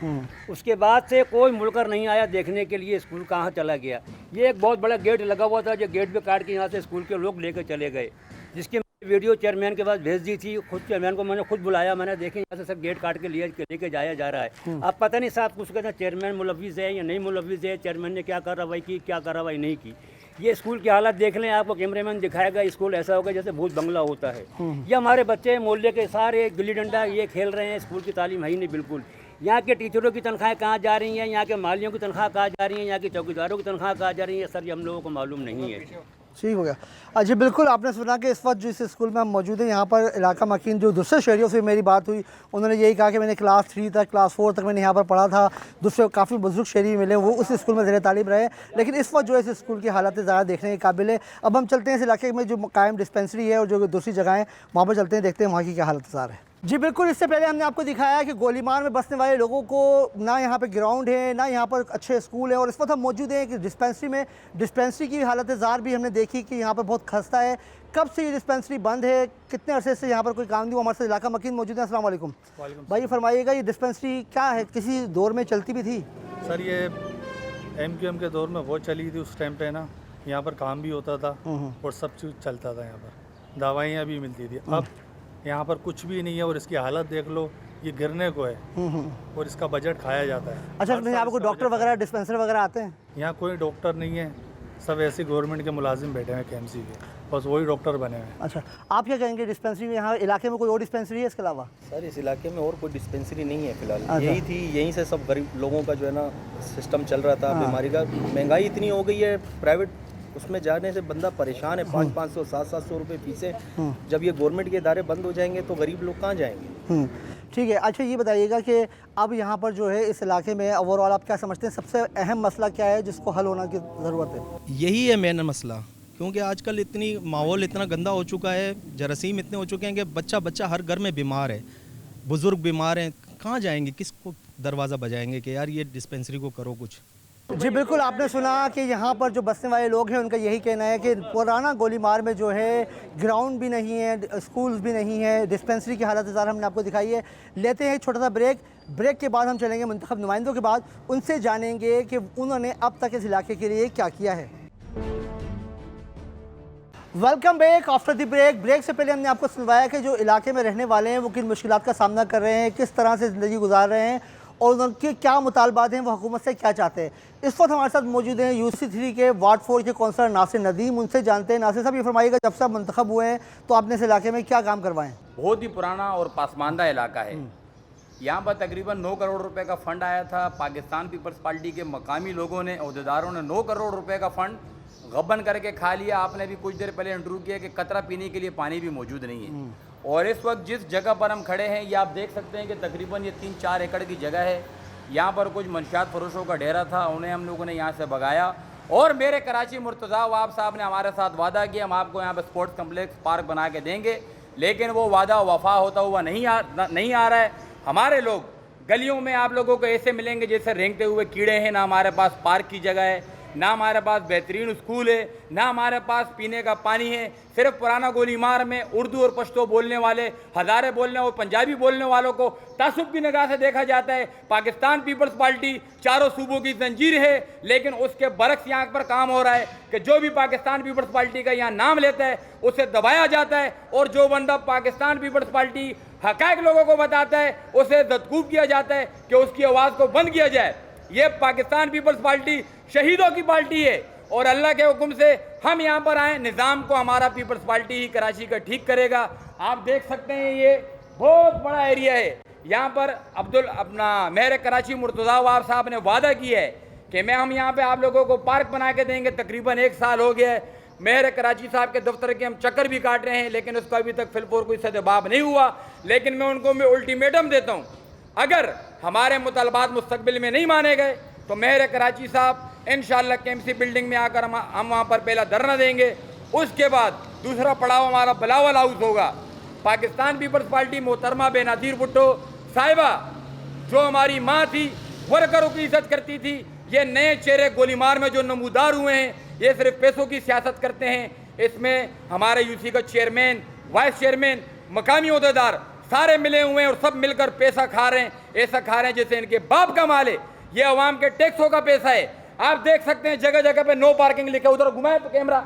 उसके बाद से कोई मुड़कर नहीं आया देखने के लिए स्कूल कहाँ चला गया। ये एक बहुत बड़ा गेट लगा हुआ था, जो गेट पे काट के यहाँ से स्कूल के लोग लेकर चले गए, जिसकी वीडियो चेयरमैन के पास भेज दी थी। खुद चेयरमैन को मैंने खुद बुलाया, मैंने देखे यहाँ से सब गेट काट के लेके जाया जा रहा है। अब पता नहीं साहब कुछ कहते हैं चेयरमैन मुलविस है या नहीं मुलविस है, चेयरमैन ने क्या कार्रवाई की, क्या कार्रवाई नहीं की। ये स्कूल की हालत देख लें, आपको कैमरामैन दिखाएगा। स्कूल ऐसा होगा जैसे भूत बंगला होता है। ये हमारे बच्चे मोहल्ले के सारे गिल्ली डंडा ये खेल रहे हैं, स्कूल की तालीम है ही नहीं बिल्कुल। यहाँ के टीचरों की तनख्वाहें कहाँ जा रही हैं, यहाँ के मालियों की तनख्वाह कहाँ जा रही हैं, यहाँ के चौकीदारों की तनख्वाह कहाँ जा रही है, सर ये हम लोगों को मालूम नहीं है। ठीक हो गया। अच्छा, बिल्कुल आपने सुना कि इस वक्त जिस स्कूल में हम मौजूद हैं यहाँ पर इलाका मकीन जो दूसरे शहरियों से मेरी बात हुई, उन्होंने यही कहा कि मैंने क्लास 3 तक क्लास 4 तक मैंने यहाँ पर पढ़ा था। दूसरे काफ़ी बुजुर्ग शहरी मिले, वो उस स्कूल में ज़ेर तालीम रहे, लेकिन इस वक्त जो है इस स्कूल की हालत ज़्यादा देखने के काबिल है। अब हम चलते हैं इस इलाके में जो कायम डिस्पेंसरी है और जो दूसरी जगह है वहाँ पर चलते हैं, देखते हैं वहाँ की क्या हालत है। जी बिल्कुल, इससे पहले हमने आपको दिखाया कि गोलीमार में बसने वाले लोगों को ना यहाँ पे ग्राउंड है, ना यहाँ पर अच्छे स्कूल है, और इस वक्त हम मौजूद हैं कि डिस्पेंसरी में। डिस्पेंसरी की हालत ज़ार भी हमने देखी कि यहाँ पर बहुत खस्ता है। कब से ये डिस्पेंसरी बंद है, कितने अरसे से यहाँ पर कोई काम नहीं हुआ? हमारे साथ इलाका मकीन मौजूद है। अस्सलाम वालेकुम भाई, फरमाइएगा ये डिस्पेंसरी क्या है, किसी दौर में चलती भी थी? सर ये MQM के दौर में बहुत चली थी। उस टाइम पे ना यहाँ पर काम भी होता था और सब चीज़ चलता था, यहाँ पर दवाइयाँ भी मिलती थी। अब यहाँ पर कुछ भी नहीं है और इसकी हालत देख लो, ये गिरने को है और इसका बजट खाया जाता है। अच्छा, यहाँ पर कोई डॉक्टर वगैरह डिस्पेंसर वगैरह आते हैं? यहाँ कोई डॉक्टर नहीं है, सब ऐसे गवर्नमेंट के मुलाजिम बैठे हैं KMC के, बस वही डॉक्टर बने हैं। अच्छा, आप क्या कहेंगे डिस्पेंसरी में यहाँ इलाके में कोई और डिस्पेंसरी है इसके अलावा? सर इस इलाके में और कोई डिस्पेंसरी नहीं है फिलहाल। यही थी, यहीं से सब गरीब लोगों का जो है ना सिस्टम चल रहा था। बीमारी का महंगाई इतनी हो गई है, प्राइवेट उसमें जाने से बंदा परेशान है। 500-500 700-700 रुपये फीसें। जब ये गवर्नमेंट के इदारे बंद हो जाएंगे तो गरीब लोग कहाँ जाएंगे? ठीक है। अच्छा, ये बताइएगा कि अब यहाँ पर जो है इस इलाके में ओवरऑल आप क्या समझते हैं सबसे अहम मसला क्या है जिसको हल होना की ज़रूरत है? यही है मेन मसला, क्योंकि आजकल इतनी माहौल इतना गंदा हो चुका है, जरासीम इतने हो चुके हैं कि बच्चा हर घर में बीमार है, बुज़ुर्ग बीमार हैं, कहाँ जाएंगे, किसको दरवाज़ा बजाएंगे कि यार ये डिस्पेंसरी को करो कुछ? जी बिल्कुल, आपने सुना कि यहाँ पर जो बसने वाले लोग हैं उनका यही कहना है कि पुराना गोलीमार में जो है ग्राउंड भी नहीं है, स्कूल्स भी नहीं है, डिस्पेंसरी की हालत ज़्यादा हमने आपको दिखाई है। लेते हैं एक छोटा सा ब्रेक के बाद हम चलेंगे मुंतखब नुमाइंदों के बाद, उनसे जानेंगे कि उन्होंने अब तक इस इलाके के लिए क्या किया है। Welcome back after the break से पहले हमने आपको सुनवाया कि जो इलाके में रहने वाले हैं वो किन मुश्किलात का सामना कर रहे हैं, किस तरह से ज़िंदगी गुजार रहे हैं, और उनके क्या मुतालबात हैं, वो हुकूमत से क्या चाहते हैं। इस वक्त हमारे साथ मौजूद हैं UC3 के वार्ड 4 के कौंसलर नासिर नदीम, उनसे जानते हैं। नासिर साहब, ये फरमाइएगा, जब से आप मंतखब हुए हैं तो आपने इस इलाके में क्या काम करवाएं? बहुत ही पुराना और पासमानदा इलाका है। यहाँ पर तकरीबन 9 करोड़ रुपए का फ़ंड आया था। पाकिस्तान पीपल्स पार्टी के मकामी लोगों ने, अहदेदारों ने 9 करोड़ रुपए का फ़ंड गबन करके खा लिया। आपने भी कुछ देर पहले इंटरव्यू किया कि कतरा पीने के लिए पानी भी मौजूद नहीं है। और इस वक्त जिस जगह पर हम खड़े हैं, ये आप देख सकते हैं कि तकरीबन ये 3-4 एकड़ की जगह है। यहाँ पर कुछ मंशियात फरोशों का डेरा था, उन्हें हम लोगों ने यहाँ से भगाया। और मेरे कराची मुर्तज़ा वाब साहब ने हमारे साथ वादा किया, हम आपको यहाँ पर स्पोर्ट्स कम्प्लेक्स पार्क बना के देंगे, लेकिन वो वादा वफा होता हुआ नहीं आ रहा है। हमारे लोग गलियों में आप लोगों को ऐसे मिलेंगे जैसे रेंगते हुए कीड़े हैं। ना हमारे पास पार्क की जगह है, ना हमारे पास बेहतरीन स्कूल है, ना हमारे पास पीने का पानी है। सिर्फ पुराना गोलीमार में उर्दू और पश्तो बोलने वाले, हज़ारे बोलने और पंजाबी बोलने वालों को तासुब की निगाह से देखा जाता है। पाकिस्तान पीपल्स पार्टी चारों सूबों की जंजीर है, लेकिन उसके बरक्स यहाँ पर काम हो रहा है कि जो भी पाकिस्तान पीपल्स पार्टी का यहाँ नाम लेता है उसे दबाया जाता है, और जो बंदा पाकिस्तान पीपल्स पार्टी हक़ाइक़ लोगों को बताता है उसे दस्तगूब किया जाता है कि उसकी आवाज़ को बंद किया जाए। ये पाकिस्तान पीपल्स पार्टी शहीदों की पार्टी है, और अल्लाह के हुक्म से हम यहाँ पर आए। निज़ाम को हमारा पीपल्स पार्टी ही कराची का ठीक करेगा। आप देख सकते हैं ये बहुत बड़ा एरिया है। यहाँ पर मेरे कराची मुर्तज़ा वाब साहब ने वादा किया है कि हम यहाँ पे आप लोगों को पार्क बना के देंगे। तकरीबन 1 साल हो गया है। मेरे कराची साहब के दफ्तर के हम चक्कर भी काट रहे हैं, लेकिन उसका अभी तक फिलफोर कोई सदबाब नहीं हुआ। लेकिन मैं उनको अल्टीमेटम देता हूँ, अगर हमारे मुतालबात मुस्तकबिल में नहीं माने गए तो मेरे कराची साहब इंशाअल्लाह KMC बिल्डिंग में आकर हम वहाँ पर पहला धरना देंगे। उसके बाद दूसरा पड़ाव हमारा बिलावल हाउस होगा। पाकिस्तान पीपल्स पार्टी मोहतरमा बेनज़ीर भुट्टो साहिबा, जो हमारी माँ थी, वर्करों की इज्जत करती थी, ये नए चेहरे गोलीमार में जो नमूदार हुए हैं, ये सिर्फ पैसों की सियासत करते हैं। इसमें हमारे UC का चेयरमैन, वाइस चेयरमैन, मकामी अहदेदार सारे मिले हुए हैं और सब मिलकर पैसा खा रहे हैं। ऐसा खा रहे हैं जैसे इनके बाप का माल है। ये अवाम के टैक्सों का पैसा है। आप देख सकते हैं जगह जगह पे नो पार्किंग लिखा है। उधर घुमाए तो कैमरा,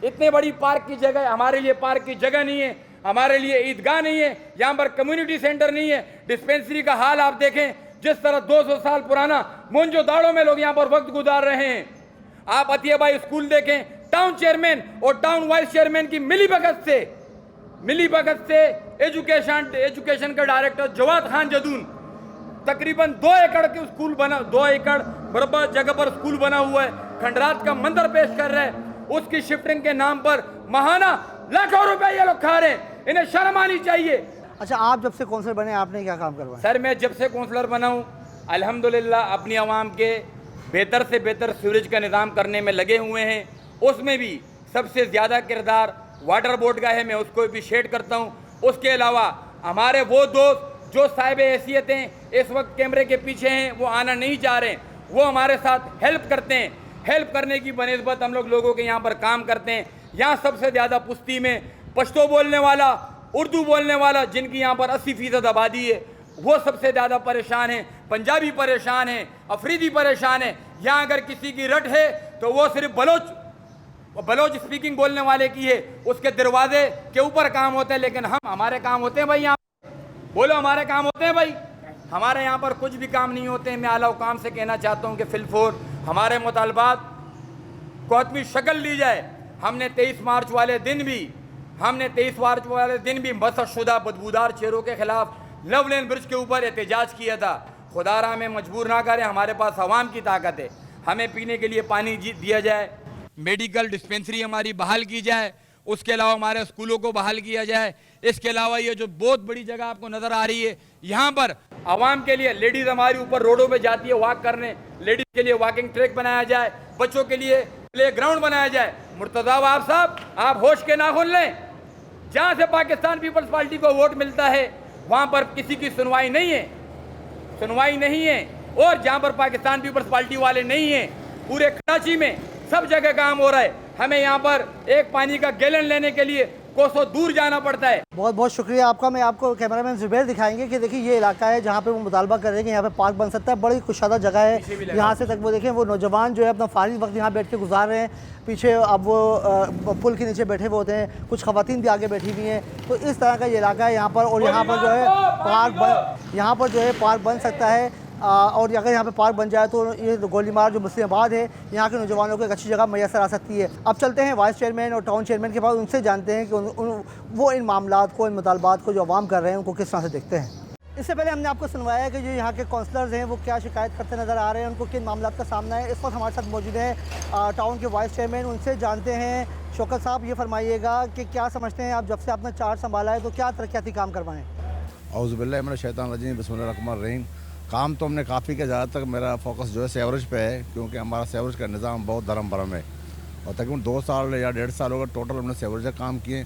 इतने बड़ी पार्क की जगह, हमारे लिए पार्क की जगह नहीं है, हमारे लिए ईदगाह नहीं है, यहाँ पर कम्युनिटी सेंटर नहीं है। डिस्पेंसरी का हाल आप देखें, जिस तरह 200 साल पुराना मोहनजोदाड़ो में लोग यहाँ पर वक्त गुजार रहे हैं। आप अतिया भाई स्कूल देखें, टाउन चेयरमैन और टाउन वाइस चेयरमैन की मिली भगत से एजुकेशन का डायरेक्टर जवाद खान जदून, तकरीबन 2 एकड़ के स्कूल बना, 2 एकड़ बराबर जगह पर स्कूल बना हुआ है, खंडरात का मंदिर पेश कर रहे हैं। उसकी शिफ्टिंग के नाम पर महाना लाखों रुपए ये लोग खा रहे हैं। इन्हें शर्म आनी चाहिए। अच्छा, आप जब से कौंसलर बने आपने क्या काम करवाया? सर, मैं जब से कौंसलर बना हूँ अल्हम्दुलिल्लाह अपनी आवाम के बेहतर से बेहतर सीवरेज का निज़ाम करने में लगे हुए हैं। उसमें भी सबसे ज़्यादा किरदार वाटर बोर्ड का है, मैं उसको अप्रिशिएट करता हूँ। उसके अलावा हमारे वो दोस्त जो साहिब हैसियत हैं, इस वक्त कैमरे के पीछे हैं, वो आना नहीं चाह रहे हैं, वो हमारे साथ हेल्प करते हैं। हेल्प करने की बनिस्बत हम लोगों के यहाँ पर काम करते हैं। यहाँ सबसे ज़्यादा पुश्ती में पश्तो बोलने वाला, उर्दू बोलने वाला, जिनकी यहाँ पर 80% आबादी है, वो सबसे ज़्यादा परेशान हैं। पंजाबी परेशान हैं, अफरीदी परेशान हैं। यहाँ अगर किसी की रट है तो वो सिर्फ बलोच स्पीकिंग बोलने वाले की है, उसके दरवाजे के ऊपर काम होते हैं। लेकिन हमारे काम होते हैं भाई, यहाँ बोलो हमारे काम होते हैं भाई, हमारे यहाँ पर कुछ भी काम नहीं होते हैं। मैं आला हुकाम से कहना चाहता हूँ कि फिलफोर हमारे मुतालबात को हतमी शक्ल दी जाए। हमने 23 मार्च वाले दिन भी मसशुदा बदबूदार चेहरों के खिलाफ लव लेन ब्रिज के ऊपर एहतजाज किया था। खुदारा हमें मजबूर ना करें, हमारे पास अवाम की ताकत है। हमें पीने के लिए पानी दिया जाए, मेडिकल डिस्पेंसरी हमारी बहाल की जाए, उसके अलावा हमारे स्कूलों को बहाल किया जाए। इसके अलावा ये जो बहुत बड़ी जगह आपको नज़र आ रही है, यहाँ पर आवाम के लिए, लेडीज़ हमारी ऊपर रोडों पे जाती है वॉक करने, लेडीज़ के लिए वॉकिंग ट्रैक बनाया जाए, बच्चों के लिए प्ले ग्राउंड बनाया जाए। मुर्तज़ा वाब साहब, आप होश के नाखून लें। जहाँ से पाकिस्तान पीपल्स पार्टी को वोट मिलता है वहाँ पर किसी की सुनवाई नहीं है, और जहाँ पर पाकिस्तान पीपल्स पार्टी वाले नहीं हैं, पूरे कराची में सब जगह काम हो रहा है। हमें यहाँ पर एक पानी का गैलन लेने के लिए कोसों दूर जाना पड़ता है। बहुत बहुत शुक्रिया आपका। मैं आपको कैमरामैन जुबैर दिखाएंगे कि देखिए ये इलाका है जहाँ पे वो मुतालबा कर रहे हैं कि यहाँ पे पार्क बन सकता है। बड़ी कुशादा जगह है, यहाँ से तक वो देखें वो नौजवान जो है अपना फारिग वक्त यहाँ बैठ के गुजार रहे हैं। पीछे अब वो पुल के नीचे बैठे हुए होते हैं, कुछ ख़वातीन भी आगे बैठी हुई हैं। तो इस तरह का ये इलाका है यहाँ पर, और यहाँ पर जो है पार्क बन सकता है। और अगर यहाँ पे पार्क बन जाए तो ये गोलीमार जो मुस्लिमाबाद है यहाँ के नौजवानों को एक अच्छी जगह मैसर आ सकती है। अब चलते हैं वाइस चेयरमैन और टाउन चेयरमैन के पास, उनसे जानते हैं कि वो इन मामलात को, इन मुतालबात को जो अवाम कर रहे हैं उनको किस तरह से देखते हैं। इससे पहले हमने आपको सुनवाया है कि जो यहाँ के काउंसलर्स हैं वो क्या शिकायत करते नज़र आ रहे हैं, उनको किन मामलात का सामना है। इस वक्त हमारे साथ मौजूद हैं टाउन के वाइस चेयरमैन, उनसे जानते हैं। शौकत साहब, ये फरमाइएगा कि क्या समझते हैं आप, जब से आपने चार्ज संभाला है तो क्या तरक्याती काम करवाएं? औज़ुबिल्लाहि मिनश शैतानिर रजीम, बिस्मिल्लाहिर रहमानिर रहीम। काम तो हमने काफ़ी किया, ज़्यादातर मेरा फोकस जो है सेवरेज पे है, क्योंकि हमारा सेवरेज का निज़ाम बहुत धर्म भरम है और तकरीबन 2 साल या 1.5 साल हो गए टोटल हमने सेवरेज का काम किए।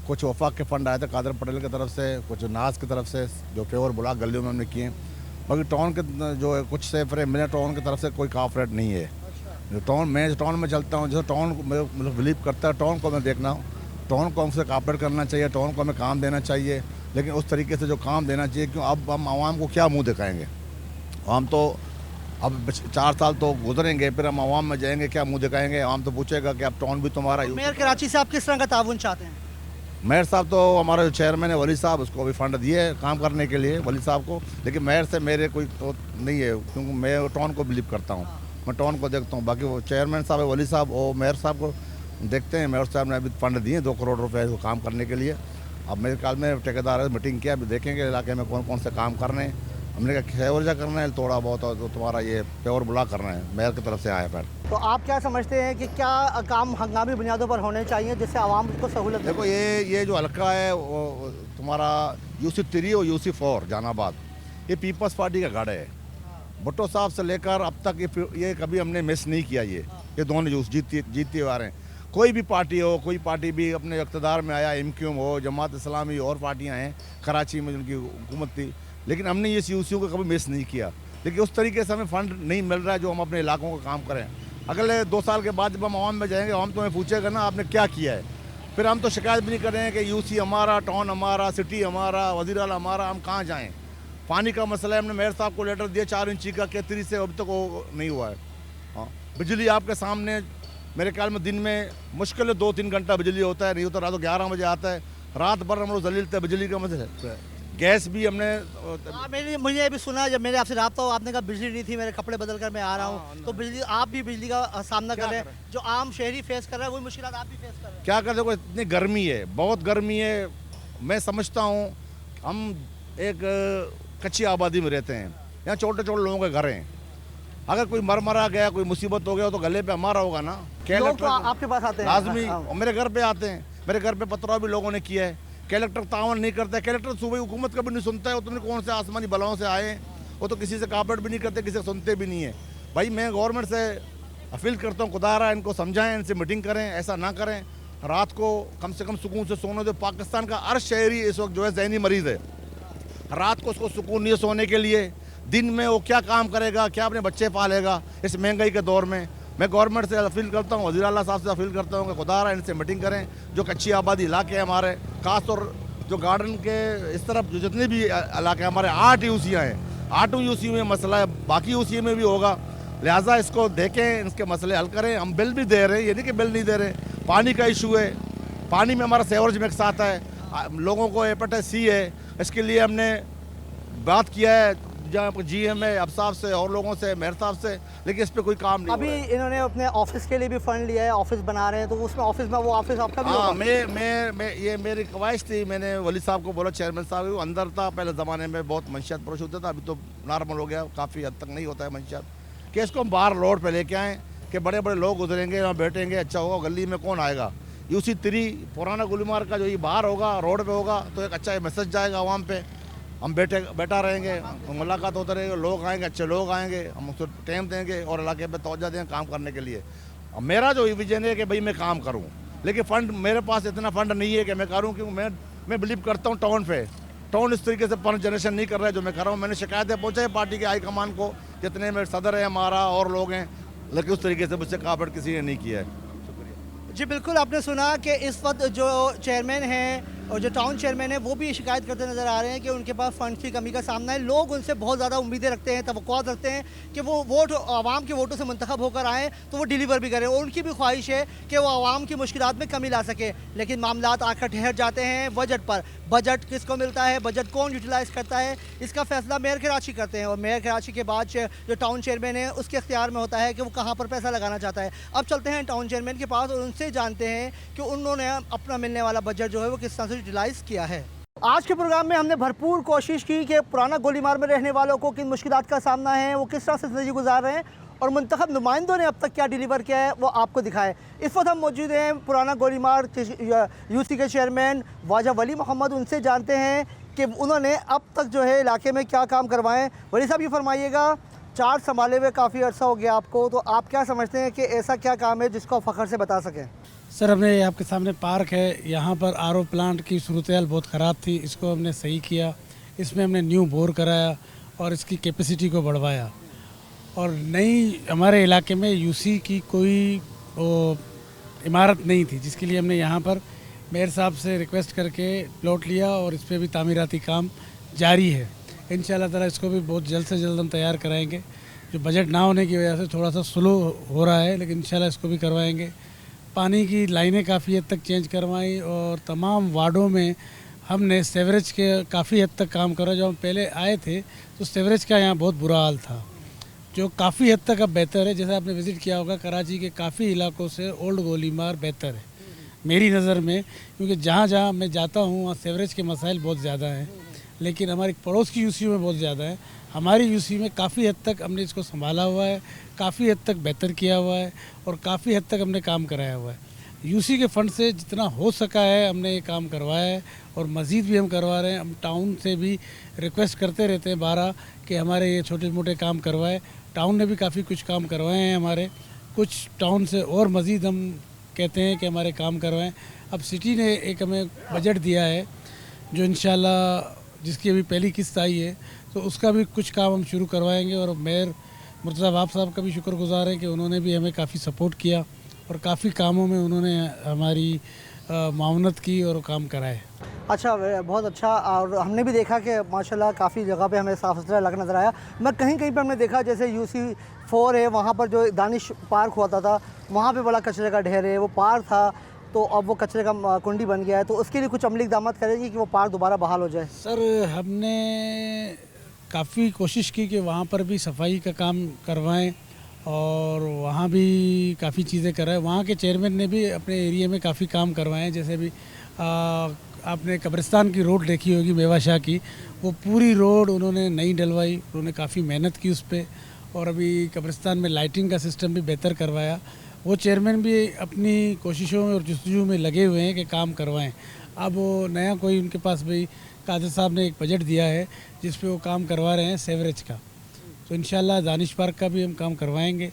कुछ वफाक के फ़ंड आए थे कादर पटेल की तरफ से, कुछ नाज की तरफ से, जो पेवर ब्लॉक गलियों में हमने किए। बाकी टाउन के जो है कुछ सेफरे मिले, टाउन की तरफ से कोई कॉपरेट नहीं है। जो टाउन में चलता हूँ, जैसे टाउन मतलब बिलीव करता है, टाउन को मैं देखना हूँ, टाउन को हमसे कॉपरेट करना चाहिए, टाउन को हमें काम देना चाहिए, लेकिन उस तरीके से जो काम देना चाहिए, क्यों अब हम आवाम को क्या मुँह दिखाएँगे। हम तो अब 4 साल तो गुजरेंगे, फिर हम आवाम में जाएंगे, क्या मुँह दिखाएँगे। आवाम तो पूछेगा कि अब टाउन भी तुम्हारा। मेयर कराची से आप किस तरह का ताउन चाहते हैं? मेयर साहब तो हमारा जो चेयरमैन है वली साहब, उसको भी फंड दिए काम करने के लिए, वली साहब को, लेकिन मेयर से मेरे कोई तो नहीं है, क्योंकि मैं टाउन को बिलीव करता हूँ, मैं टाउन को देखता हूँ। बाकी वो चेयरमैन साहब है वली साहब, वो मेयर साहब को देखते हैं। मेयर साहब ने अभी फंड दिए 2 करोड़ रुपए को काम करने के लिए। अब मेरे ख्याल में ठेकेदार मीटिंग किया, अभी देखेंगे इलाके में कौन कौन से काम करने हैं। हमने कहा सेवरेज करना है थोड़ा बहुत, और तो तुम्हारा ये पेवर ब्लॉक करना है, मेयर की तरफ से आया फिर। तो आप क्या समझते हैं कि क्या काम हंगामी बुनियादों पर होने चाहिए जिससे आवाम को सहूलत? देखो ये जो हल्का है वो तुम्हारा UC 3 और UC 4 जहानाबाद, ये पीपल्स पार्टी का गढ़ है। भुट्टो साहब से लेकर अब तक ये कभी हमने मिस नहीं किया। ये दोनों यूस जीतते आ रहे हैं। कोई भी पार्टी हो, कोई पार्टी भी अपने इक़्तिदार में आया, MQM हो, जमात इस्लामी और पार्टियाँ हैं कराची में जिनकी हुकूमत थी, लेकिन हमने ये UC को कभी मिस नहीं किया। लेकिन उस तरीके से हमें फ़ंड नहीं मिल रहा है जो हम अपने इलाकों का काम करें। अगले 2 साल के बाद जब हम आवाम में जाएंगे, आवाम तो हमें पूछेगा ना आपने क्या किया है, फिर हम तो शिकायत भी नहीं करेंगे कि UC हमारा, टाउन हमारा, सिटी हमारा, वज़ीर आला हमारा, हम कहाँ जाएँ। पानी का मसला है, हमने मेयर साहब को लेटर दिया 4 इंची का, केतरी से अभी तक वो नहीं हुआ है। हाँ, बिजली आपके सामने मेरे ख्याल में दिन में मुश्किल 2-3 घंटा बिजली होता है, नहीं होता रात को 11 बजे आता है, रात भर हम लोग जलील थे बिजली का मसला। गैस भी हमने मुझे अभी सुना, जब मेरे आपसे रब्ता हो, आपने कहा बिजली नहीं थी, मेरे कपड़े बदल कर मैं आ रहा हूँ, तो बिजली आप भी बिजली का सामना कर रहे हैं, जो आम शहरी फेस कर रहा है वही मुश्किल आप भी फेस कर रहे हैं। क्या कर देखो, इतनी गर्मी है, बहुत गर्मी है। मैं समझता हूँ हम एक कच्ची आबादी में रहते हैं, यहाँ छोटे छोटे लोगों के घर हैं। अगर कोई मरा गया, कोई मुसीबत हो गया तो गले पे हमारा होगा ना। लोग तो आपके पास आते हैं लाजमी, मेरे घर पे आते हैं, मेरे घर पे पथराव भी लोगों ने किया है। कलेक्टर तावन नहीं करता है, कलेक्टर सूबाई हुकूमत का भी नहीं सुनता है। वो तुमने कौन से आसमानी बलाओं से आए, वो तो किसी से कॉपरेट भी नहीं करते, किसी से सुनते भी नहीं है। भाई मैं गवर्नमेंट से अपील करता हूँ, खुदा रहा इनको समझाएं, इनसे मीटिंग करें, ऐसा ना करें। रात को कम से कम सुकून से सोने दो। पाकिस्तान का हर शहरी इस वक्त जो है ज़हनी मरीज़ है, रात को उसको सुकून नहीं है सोने के लिए। दिन में वो क्या काम करेगा, क्या अपने बच्चे पालेगा इस महंगाई के दौर में। मैं गवर्नमेंट से अपील करता हूँ, वज़ीर आला साहब से अपील करता हूँ कि खुदा रहा इनसे मीटिंग करें। जो कच्ची आबादी इलाके हैं हमारे, खासतौर जो गार्डन के इस तरफ जो जितने भी इलाके हमारे 8 UCयाँ हैं, 8 UC में मसला है, बाकी UC में भी होगा। लिहाजा इसको देखें, इसके मसले हल करें। हम बिल भी दे रहे हैं, ये नहीं कि बिल नहीं दे रहे। पानी का इशू है, पानी में हमारा सेवरेज मिक्स आता है, लोगों को हेपेटाइटिस C है। इसके लिए हमने बात किया है जहाँ पर GM है, अफसाब से और लोगों से, मेयर साहब से, लेकिन इस पर कोई काम नहीं। अभी इन्होंने अपने ऑफिस के लिए भी फंड लिया है, ऑफिस बना रहे हैं, तो उसमें ऑफिस में वो ऑफिस आपका भी होगा? मैं ये मेरी ख्वाहिश थी। मैंने वली साहब को बोला, चेयरमैन साहब वो अंदर था, पहले ज़माने में बहुत मंशियात पुरुष होता था, अभी तो नॉर्मल हो गया, काफ़ी हद तक नहीं होता है मंशियात, कि इसको हम बाहर रोड पर लेके आएँ कि बड़े बड़े लोग गुजरेंगे, वहाँ बैठेंगे, अच्छा होगा। गली में कौन आएगा? UC 3 पुराना गोलीमार का जो ये बाहर होगा, रोड पर होगा, तो एक अच्छा मैसेज जाएगा आवाम पे। हम बैठा रहेंगे, मुलाकात होता रहेगा, लोग आएंगे, अच्छे लोग आएंगे, हम उसको टाइम देंगे और इलाके पे तवज्जो देंगे काम करने के लिए। अब मेरा जो विजन है कि भाई मैं काम करूं, लेकिन फ़ंड मेरे पास इतना फ़ंड नहीं है कि मैं करूं, क्योंकि मैं बिलीव करता हूं टाउन पे। टाउन इस तरीके से फंड जनरेशन नहीं कर रहा है जो मैं कर रहा हूँ। मैंने शिकायतें पहुँचाई पार्टी के हाईकमान को, जितने में सदर है हमारा और लोग हैं, लेकिन उस तरीके से मुझसे कॉपरेट किसी ने नहीं किया है। जी बिल्कुल, आपने सुना कि इस वक्त जो चेयरमैन हैं और जो टाउन चेयरमैन है वो भी शिकायत करते नज़र आ रहे हैं कि उनके पास फंड्स की कमी का सामना है। लोग उनसे बहुत ज़्यादा उम्मीदें रखते हैं, तवक्कुआत रखते हैं कि वो वोट आवाम के वोटों से मुंतखब होकर आएँ तो वो डिलीवर भी करें, और उनकी भी ख्वाहिश है कि वो आवाम की मुश्किलात में कमी ला सके। लेकिन मामलात आकर ठहर जाते हैं बजट पर। बजट किसको मिलता है, बजट कौन यूटिलाइज़ करता है, इसका फैसला मेयर कराची करते हैं, और मेयर कराची के बाद जो टाउन चेयरमैन है उसके इख्तियार में होता है कि वो कहाँ पर पैसा लगाना चाहता है। अब चलते हैं टाउन चेयरमैन के पास और उनसे जानते हैं कि उन्होंने अपना मिलने वाला बजट जो है वो किस तरह से यूटिलाइज़ किया है। आज के प्रोग्राम में हमने भरपूर कोशिश की कि पुराना गोलीमार में रहने वालों को किन मुश्किलात का सामना है, वो किस तरह से ज़िंदगी गुजार रहे हैं, और मुंतखब नुमाइंदों ने अब तक क्या डिलीवर किया है वो आपको दिखाए। इस वक्त हम मौजूद हैं पुराना गोलीमार यूसी के चेयरमैन ख्वाजा वली मोहम्मद। उनसे जानते हैं कि उन्होंने अब तक जो है इलाके में क्या काम करवाएं। वली साहब, ये फरमाइएगा, चार्ज संभाले हुए काफ़ी अर्सा हो गया आपको, तो आप क्या समझते हैं कि ऐसा क्या काम है जिसको आप फ़ख्र से बता सकें? सर, हमने आपके सामने पार्क है, यहाँ पर आरओ प्लांट की सूरत-ए-हाल बहुत ख़राब थी, इसको हमने सही किया। इसमें हमने न्यू बोर कराया और इसकी कैपेसिटी को बढ़वाया। और नई हमारे इलाके में यूसी की कोई इमारत नहीं थी, जिसके लिए हमने यहाँ पर मेयर साहब से रिक्वेस्ट करके प्लॉट लिया और इस पर भी तामीराती काम जारी है। इंशाअल्लाह ताला इसको भी बहुत जल्द से जल्द हम तैयार कराएंगे। जो बजट ना होने की वजह से थोड़ा सा स्लो हो रहा है, लेकिन इंशाअल्लाह इसको भी करवाएंगे। पानी की लाइनें काफ़ी हद तक चेंज करवाई और तमाम वार्डों में हमने सेवरेज के काफ़ी हद तक काम करा। जब हम पहले आए थे तो सेवरेज का यहाँ बहुत बुरा हाल था, जो काफ़ी हद तक अब बेहतर है। जैसे आपने विज़िट किया होगा, कराची के काफ़ी इलाकों से ओल्ड गोलीमार बेहतर है मेरी नज़र में, क्योंकि जहाँ जहाँ मैं जाता हूँ वहाँ सेवरेज के मसाइल बहुत ज़्यादा हैं, लेकिन हमारी पड़ोस की यूसी में बहुत ज़्यादा है। हमारी यूसी में काफ़ी हद तक हमने इसको संभाला हुआ है, काफ़ी हद तक बेहतर किया हुआ है और काफ़ी हद तक हमने काम कराया हुआ है। यूसी के फ़ंड से जितना हो सका है हमने ये काम करवाया है और मज़ीद भी हम करवा रहे हैं। हम टाउन से भी रिक्वेस्ट करते रहते हैं बारह कि हमारे ये छोटे मोटे काम करवाए। टाउन ने भी काफ़ी कुछ काम करवाए हैं हमारे, कुछ टाउन से और मज़ीद हम कहते हैं कि हमारे काम करवाएं। अब सिटी ने एक हमें बजट दिया है जो इंशाल्लाह जिसकी अभी पहली किस्त आई है, तो उसका भी कुछ काम हम शुरू करवाएंगे। और मेयर मुर्तज़ा वाब साहब का भी शुक्रगुजार है कि उन्होंने भी हमें काफ़ी सपोर्ट किया और काफ़ी कामों में उन्होंने हमारी मावनत की और काम कराए। अच्छा, बहुत अच्छा। और हमने भी देखा कि माशाल्लाह काफ़ी जगह पे हमें साफ़ सुथरा इलाका नज़र आया। मैं कहीं कहीं पे हमने देखा जैसे यूसी 4 है, वहाँ पर जो दानिश पार्क हुआ था वहाँ पे बड़ा कचरे का ढेर है। वो पार्क था तो अब वो कचरे का कुंडी बन गया है, तो उसके लिए कुछ अमली इक़दाम करेंगे कि वो पार्क दोबारा बहाल हो जाए? सर, हमने काफ़ी कोशिश की कि वहाँ पर भी सफाई का काम करवाएं और वहाँ भी काफ़ी चीज़ें कराएं। वहाँ के चेयरमैन ने भी अपने एरिया में काफ़ी काम करवाएं। जैसे भी आपने कब्रिस्तान की रोड देखी होगी मेवा शाह की, वो पूरी रोड उन्होंने नई डलवाई, उन्होंने काफ़ी मेहनत की उस पर। और अभी कब्रिस्तान में लाइटिंग का सिस्टम भी बेहतर करवाया। वो चेयरमैन भी अपनी कोशिशों में और जस्तजू में लगे हुए हैं कि काम करवाएं। अब वो नया कोई उनके पास भी कादिर साहब ने एक बजट दिया है जिस पे वो काम करवा रहे हैं सेवरेज का, तो इंशाल्लाह दानिश पार्क का भी हम काम करवाएंगे।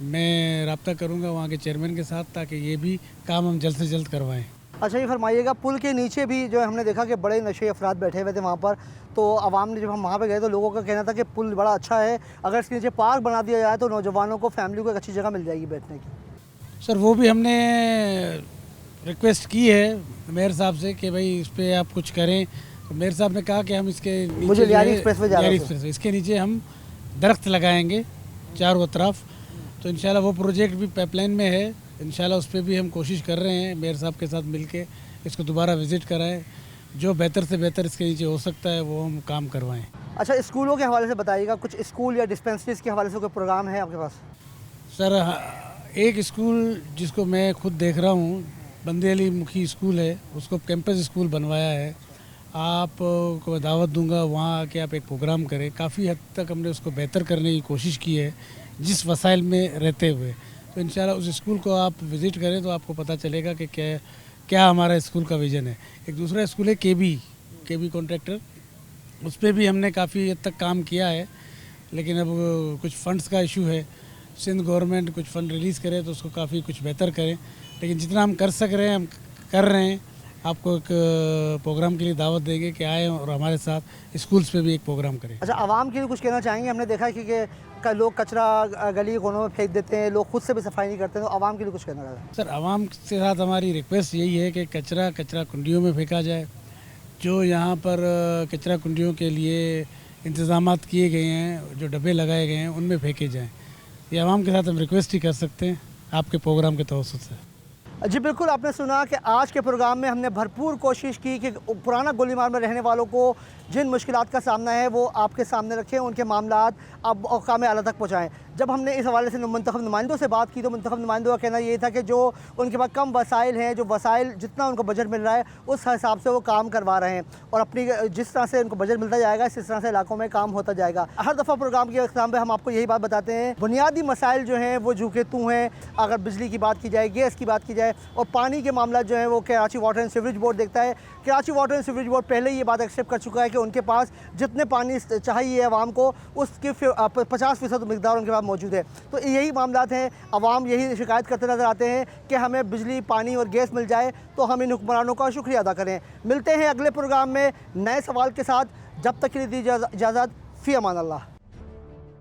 मैं रब्ता करूंगा वहाँ के चेयरमैन के साथ ताकि ये भी काम हम जल्द से जल्द करवाएं। अच्छा, ये फरमाइएगा, पुल के नीचे भी जो है हमने देखा कि बड़े नशे अफराद बैठे हुए थे वहाँ पर, तो आवाम ने जब हम वहाँ पे गए तो लोगों का कहना था कि पुल बड़ा अच्छा है, अगर इसके नीचे पार्क बना दिया जाए तो नौजवानों को, फैमिली को एक अच्छी जगह मिल जाएगी बैठने की। सर, वो भी हमने रिक्वेस्ट की है मेयर साहब से कि भाई इस पर आप कुछ करें। तो मेयर साहब ने कहा कि हम इसके नीचे इसके नीचे हम दरख्त लगाएंगे चारों तरफ, तो इंशाल्लाह वो प्रोजेक्ट भी पाइपलाइन में है। इंशाल्लाह उस पर भी हम कोशिश कर रहे हैं मेयर साहब के साथ मिलके इसको दोबारा विज़िट कराएं, जो बेहतर से बेहतर इसके नीचे हो सकता है वो हम काम करवाएं। अच्छा, स्कूलों के हवाले से बताइएगा, कुछ स्कूल या डिस्पेंसरीज के हवाले से कोई प्रोग्राम है आपके पास? सर, एक स्कूल जिसको मैं खुद देख रहा हूँ, बंदे अली मुखी स्कूल है, उसको कैंपस स्कूल बनवाया है। आपको दावत दूंगा, वहाँ आके आप एक प्रोग्राम करें। काफ़ी हद तक हमने उसको बेहतर करने की कोशिश की है जिस वसाइल में रहते हुए। तो इंशाल्लाह उस स्कूल को आप विज़िट करें तो आपको पता चलेगा कि क्या हमारा स्कूल का विज़न है। एक दूसरा स्कूल है केबी कॉन्ट्रैक्टर, उस पर भी हमने काफ़ी हद तक काम किया है, लेकिन अब कुछ फ़ंड्स का इशू है। सिंध गवर्नमेंट कुछ फ़ंड रिलीज़ करे तो उसको काफ़ी कुछ बेहतर करें, लेकिन जितना हम कर सक रहे हैं हम कर रहे हैं। आपको एक प्रोग्राम के लिए दावत देंगे कि आए और हमारे साथ स्कूल्स पे भी एक प्रोग्राम करें। अच्छा, आवाम के लिए कुछ कहना चाहेंगे? हमने देखा है कि लोग कचरा गली कोनों में फेंक देते हैं, लोग खुद से भी सफाई नहीं करते, तो आवाम के लिए कुछ कहना चाहते हैं? सर, आवाम के साथ हमारी रिक्वेस्ट यही है कि कचरा कुंडियों में फेंका जाए। जो यहाँ पर कचरा कुंडियों के लिए इंतज़ामात किए गए हैं, जो डब्बे लगाए गए हैं, उनमें फेंके जाएँ। ये आवाम के साथ हम रिक्वेस्ट ही कर सकते हैं आपके प्रोग्राम के तवज्जुह से। जी बिल्कुल, आपने सुना कि आज के प्रोग्राम में हमने भरपूर कोशिश की कि पुराना गोलीमार में रहने वालों को जिन मुश्किलात का सामना है वो आपके सामने रखें, उनके मामलात अब औकाम आला तक पहुँचाएँ। जब हमने इस हवाले से मुंतखब नुमाइंदों से बात की तो मुंतखब नुमाइंदों का कहना ये था कि जो उनके पास कम वसाइल हैं, जो वसाइल जितना उनको बजट मिल रहा है उस हिसाब से वो काम करवा रहे हैं और अपनी जिस तरह से उनको बजट मिलता जाएगा इस तरह से इलाकों में काम होता जाएगा। हर दफ़ा प्रोग्राम के अख्ताम पे हम आपको यही बात बताते हैं, बुनियादी मसाइल जो हैं वो झुके तू हैं। अगर बिजली की बात की जाए, गैस की बात की जाए और पानी के मामला जो है वो Karachi water and sewerage board देखता है। Karachi water and sewerage board पहले ही ये बात एक्सेप्ट कर चुका है कि उनके पास जितने पानी चाहिए आवाम को उसके 50% मिकदार उनके पास मौजूद है। तो यही मामलात हैं, अवाम यही शिकायत करते नज़र आते हैं कि हमें बिजली, पानी और गैस मिल जाए तो हम इन हुक्मरानों का शुक्रिया अदा करें। मिलते हैं अगले प्रोग्राम में नए सवाल के साथ, जब तक के लिए दी इजाज़त। फ़ी अमान अल्लाह।